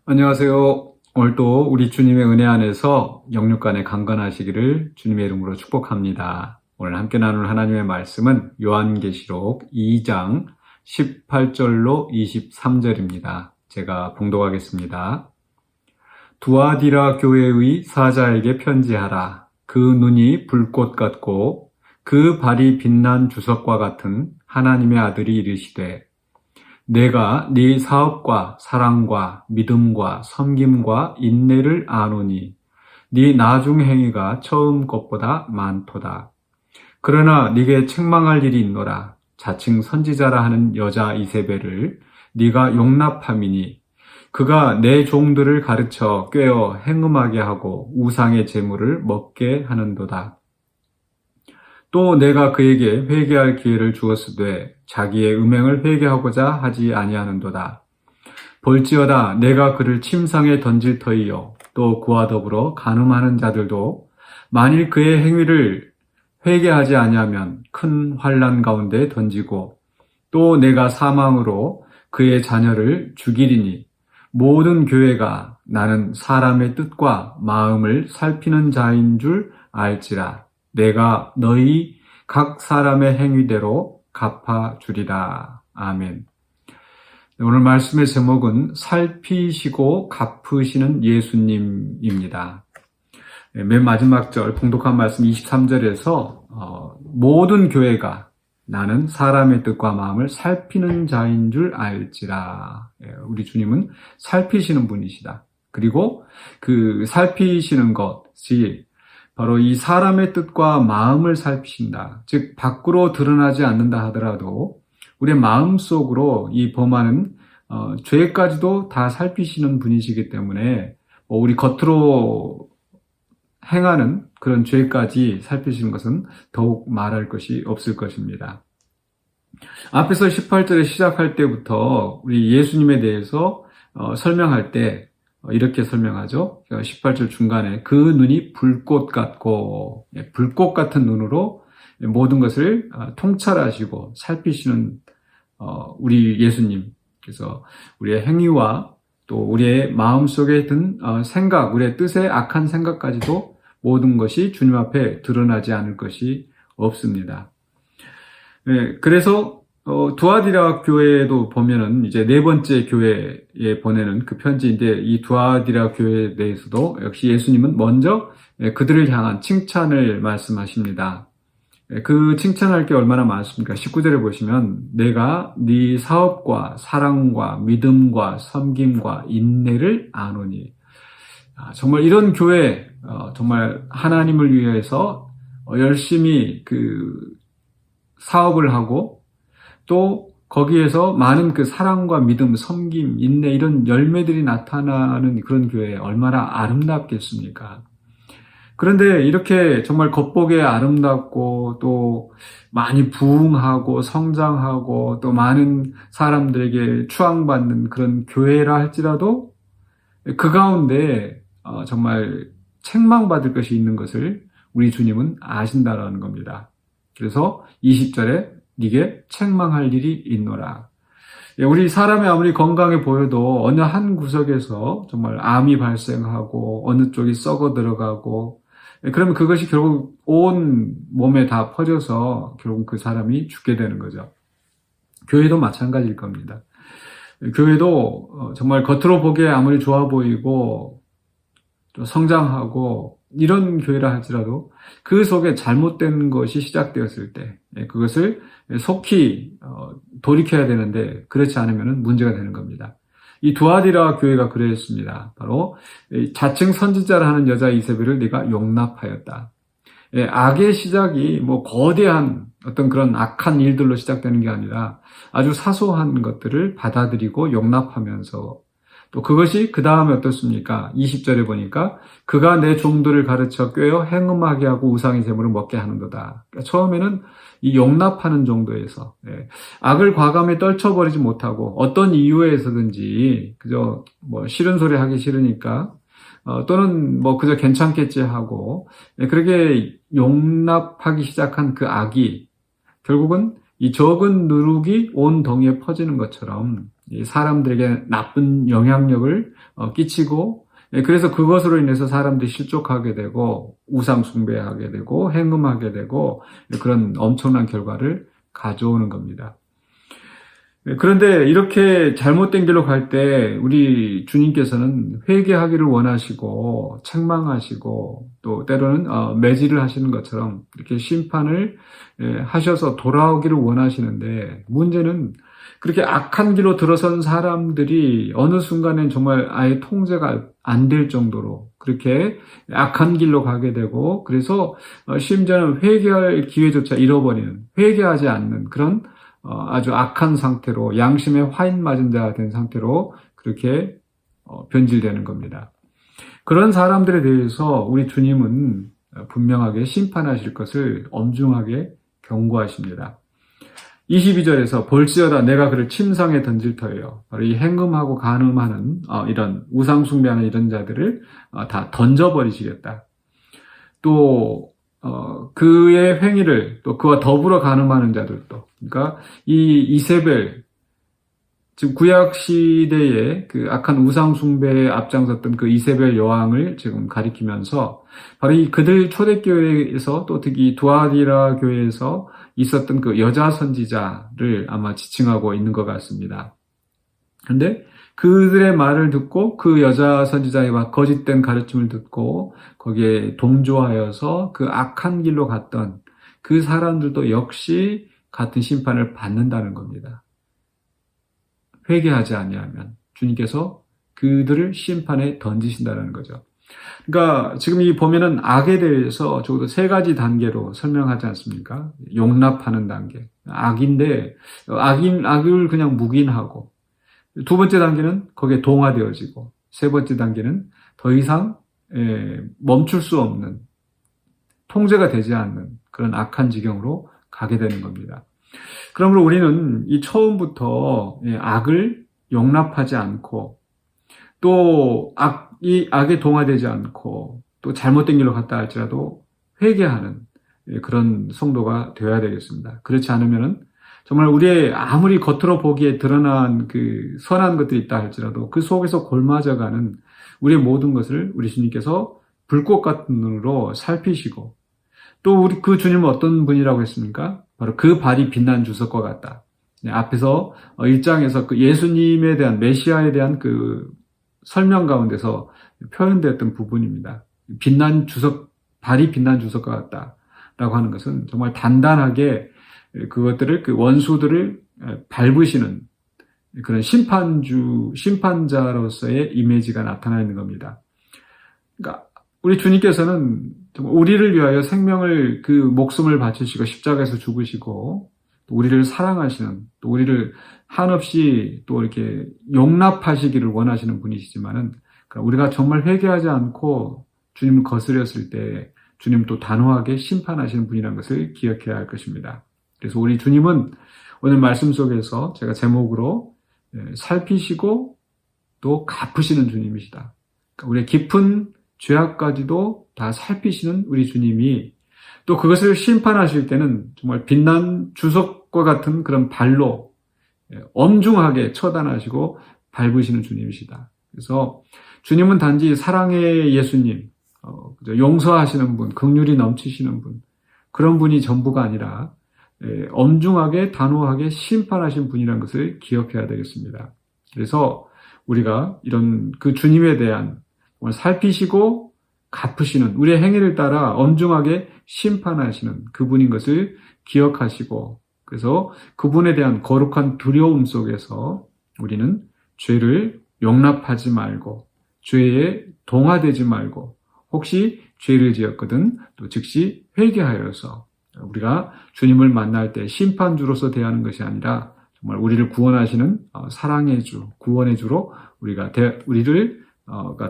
안녕하세요. 오늘도 우리 주님의 은혜 안에서 영육간에 강건하시기를 주님의 이름으로 축복합니다. 오늘 함께 나눌 하나님의 말씀은 요한계시록 2장 18절로 23절입니다. 제가 봉독하겠습니다. 두아디라 교회의 사자에게 편지하라. 그 눈이 불꽃 같고 그 발이 빛난 주석과 같은 하나님의 아들이 이르시되 내가 네 사업과 사랑과 믿음과 섬김과 인내를 아노니 네 나중 행위가 처음 것보다 많도다. 그러나 네게 책망할 일이 있노라. 자칭 선지자라 하는 여자 이세벨을 네가 용납함이니 그가 내 종들을 가르쳐 꾀어 행음하게 하고 우상의 제물을 먹게 하는도다. 또 내가 그에게 회개할 기회를 주었으되 자기의 음행을 회개하고자 하지 아니하는도다. 볼지어다 내가 그를 침상에 던질 터이요 또 그와 더불어 간음하는 자들도 만일 그의 행위를 회개하지 아니하면 큰 환난 가운데 던지고 또 내가 사망으로 그의 자녀를 죽이리니 모든 교회가 나는 사람의 뜻과 마음을 살피는 자인 줄 알지라. 내가 너희 각 사람의 행위대로 갚아주리라. 아멘. 오늘 말씀의 제목은 살피시고 갚으시는 예수님입니다. 맨 마지막 절 봉독한 말씀 23절에서 모든 교회가 나는 사람의 뜻과 마음을 살피는 자인 줄 알지라. 우리 주님은 살피시는 분이시다. 그리고 그 살피시는 것이 바로 이 사람의 뜻과 마음을 살피신다. 즉 밖으로 드러나지 않는다 하더라도 우리의 마음속으로 이 범하는 죄까지도 다 살피시는 분이시기 때문에 우리 겉으로 행하는 그런 죄까지 살피시는 것은 더욱 말할 것이 없을 것입니다. 앞에서 18절에 시작할 때부터 우리 예수님에 대해서 설명할 때 이렇게 설명하죠. 18절 중간에 그 눈이 불꽃 같고 불꽃 같은 눈으로 모든 것을 통찰하시고 살피시는 우리 예수님. 그래서 우리의 행위와 또 우리의 마음속에 든 생각, 우리의 뜻의 악한 생각까지도 모든 것이 주님 앞에 드러나지 않을 것이 없습니다. 그래서 두아디라 교회도 보면은 이제 네 번째 교회에 보내는 그 편지인데 이 두아디라 교회에 대해서도 역시 예수님은 먼저 그들을 향한 칭찬을 말씀하십니다. 그 칭찬할 게 얼마나 많습니까? 19절에 보시면 내가 네 사업과 사랑과 믿음과 섬김과 인내를 아노니. 정말 이런 교회, 정말 하나님을 위해서 열심히 그 사업을 하고 또 거기에서 많은 그 사랑과 믿음, 섬김, 인내 이런 열매들이 나타나는 그런 교회 얼마나 아름답겠습니까? 그런데 이렇게 정말 겉보기에 아름답고 또 많이 부흥하고 성장하고 또 많은 사람들에게 추앙받는 그런 교회라 할지라도 그 가운데 정말 책망받을 것이 있는 것을 우리 주님은 아신다라는 겁니다. 그래서 20절에 네게 책망할 일이 있노라. 우리 사람이 아무리 건강해 보여도 어느 한 구석에서 정말 암이 발생하고 어느 쪽이 썩어 들어가고 그러면 그것이 결국 온 몸에 다 퍼져서 결국 그 사람이 죽게 되는 거죠. 교회도 마찬가지일 겁니다. 교회도 정말 겉으로 보기에 아무리 좋아 보이고 또 성장하고 이런 교회라 할지라도 그 속에 잘못된 것이 시작되었을 때 그것을 속히 돌이켜야 되는데 그렇지 않으면 문제가 되는 겁니다. 이 두아디라 교회가 그랬습니다. 바로 자칭 선지자라 하는 여자 이세벨을 네가 용납하였다. 악의 시작이 거대한 어떤 그런 악한 일들로 시작되는 게 아니라 아주 사소한 것들을 받아들이고 용납하면서 또 그것이 그 다음에 어떻습니까? 20절에 보니까 그가 내 종들을 가르쳐 꾀어 행음하게 하고 우상의 제물을 먹게 하는도다. 그러니까 처음에는 이 용납하는 정도에서 악을 과감히 떨쳐버리지 못하고 어떤 이유에서든지 그저 싫은 소리 하기 싫으니까 또는 그저 괜찮겠지 하고 그렇게 용납하기 시작한 그 악이 결국은 이 적은 누룩이 온 덩이에 퍼지는 것처럼 이 사람들에게 나쁜 영향력을 끼치고, 그래서 그것으로 인해서 사람들이 실족하게 되고 우상 숭배하게 되고 행음하게 되고 그런 엄청난 결과를 가져오는 겁니다. 그런데 이렇게 잘못된 길로 갈 때 우리 주님께서는 회개하기를 원하시고 책망하시고 또 때로는 매질을 하시는 것처럼 이렇게 심판을 하셔서 돌아오기를 원하시는데, 문제는 그렇게 악한 길로 들어선 사람들이 어느 순간엔 정말 아예 통제가 안 될 정도로 그렇게 악한 길로 가게 되고, 그래서 심지어는 회개할 기회조차 잃어버리는, 회개하지 않는 그런 아주 악한 상태로, 양심에 화인 맞은 자가 된 상태로 그렇게 변질되는 겁니다. 그런 사람들에 대해서 우리 주님은 분명하게 심판하실 것을 엄중하게 경고하십니다. 22절에서 볼지어다 내가 그를 침상에 던질 터예요. 바로 이 행음하고 간음하는 이런 우상 숭배하는 이런 자들을 다 던져버리시겠다. 또 그의 행위를, 또 그와 더불어 간음하는 자들도, 그러니까 이 이세벨, 지금 구약 시대에 그 악한 우상 숭배에 앞장섰던 그 이세벨 여왕을 지금 가리키면서 바로 이 그들 초대교회에서, 또 특히 두아디라 교회에서 있었던 그 여자 선지자를 아마 지칭하고 있는 것 같습니다. 그런데 그들의 말을 듣고 그 여자 선지자의 거짓된 가르침을 듣고 거기에 동조하여서 그 악한 길로 갔던 그 사람들도 역시 같은 심판을 받는다는 겁니다. 회개하지 아니하면 주님께서 그들을 심판에 던지신다는 거죠. 그러니까 지금 이 보면은 악에 대해서 적어도 세 가지 단계로 설명하지 않습니까? 용납하는 단계. 악인데 악을 그냥 묵인하고, 두 번째 단계는 거기에 동화되어지고, 세 번째 단계는 더 이상 멈출 수 없는, 통제가 되지 않는 그런 악한 지경으로 가게 되는 겁니다. 그러므로 우리는 이 처음부터 악을 용납하지 않고, 또 이 악에 동화되지 않고, 또 잘못된 길로 갔다 할지라도 회개하는 그런 성도가 되어야 되겠습니다. 그렇지 않으면은 정말 우리의 아무리 겉으로 보기에 드러난 그 선한 것들이 있다 할지라도 그 속에서 골마져가는 우리의 모든 것을 우리 주님께서 불꽃 같은 눈으로 살피시고, 또 우리 그 주님은 어떤 분이라고 했습니까? 바로 그 발이 빛난 주석과 같다. 앞에서 1장에서 그 예수님에 대한, 메시아에 대한 그 설명 가운데서 표현되었던 부분입니다. 발이 빛난 주석과 같다라고 하는 것은 정말 단단하게 그것들을, 그 원수들을 밟으시는 그런 심판자로서의 이미지가 나타나 있는 겁니다. 그러니까 우리 주님께서는 우리를 위하여 생명을, 그 목숨을 바치시고 십자가에서 죽으시고 또 우리를 사랑하시는, 또 우리를 한없이 또 이렇게 용납하시기를 원하시는 분이시지만은, 우리가 정말 회개하지 않고 주님을 거스렸을 때 주님 또 단호하게 심판하시는 분이라는 것을 기억해야 할 것입니다. 그래서 우리 주님은 오늘 말씀 속에서 제가 제목으로 살피시고 또 갚으시는 주님이시다. 그러니까 우리의 깊은 죄악까지도 다 살피시는 우리 주님이, 또 그것을 심판하실 때는 정말 빛난 주석과 같은 그런 발로 엄중하게 처단하시고 밟으시는 주님이시다. 그래서 주님은 단지 사랑의 예수님, 용서하시는 분, 긍휼이 넘치시는 분, 그런 분이 전부가 아니라 엄중하게 단호하게 심판하신 분이라는 것을 기억해야 되겠습니다. 그래서 우리가 이런 그 주님에 대한 살피시고 갚으시는, 우리의 행위를 따라 엄중하게 심판하시는 그분인 것을 기억하시고, 그래서 그분에 대한 거룩한 두려움 속에서 우리는 죄를 용납하지 말고, 죄에 동화되지 말고, 혹시 죄를 지었거든 또 즉시 회개하여서 우리가 주님을 만날 때 심판주로서 대하는 것이 아니라 정말 우리를 구원하시는 사랑의 주, 구원의 주로 우리를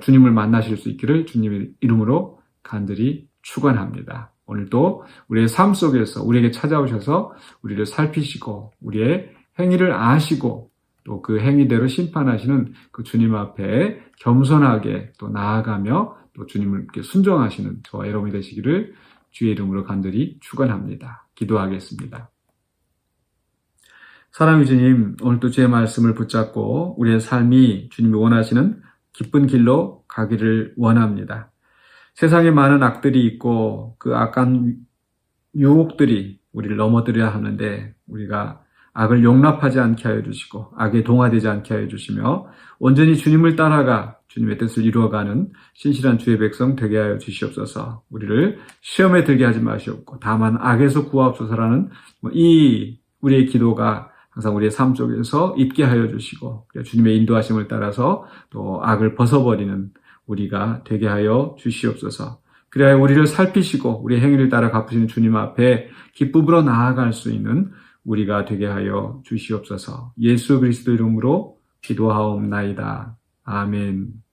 주님을 만나실 수 있기를 주님의 이름으로 간절히 축원합니다. 오늘도 우리의 삶 속에서 우리에게 찾아오셔서 우리를 살피시고 우리의 행위를 아시고 또 그 행위대로 심판하시는 그 주님 앞에 겸손하게 또 나아가며 또 주님을 순종하시는 저와 여러분이 되시기를 주의 이름으로 간절히 축원합니다. 기도하겠습니다. 사랑의 주님, 오늘도 주의 말씀을 붙잡고 우리의 삶이 주님이 원하시는 기쁜 길로 가기를 원합니다. 세상에 많은 악들이 있고 그 악한 유혹들이 우리를 넘어뜨려야 하는데 우리가 악을 용납하지 않게 하여 주시고 악에 동화되지 않게 하여 주시며 온전히 주님을 따라가 주님의 뜻을 이루어가는 신실한 주의 백성 되게 하여 주시옵소서. 우리를 시험에 들게 하지 마시옵고 다만 악에서 구하옵소서라는 이 우리의 기도가 항상 우리의 삶 속에서 있게 하여 주시고 주님의 인도하심을 따라서 또 악을 벗어버리는 우리가 되게 하여 주시옵소서. 그래야 우리를 살피시고 우리의 행위를 따라 갚으시는 주님 앞에 기쁨으로 나아갈 수 있는 우리가 되게 하여 주시옵소서. 예수 그리스도 이름으로 기도하옵나이다. 아멘.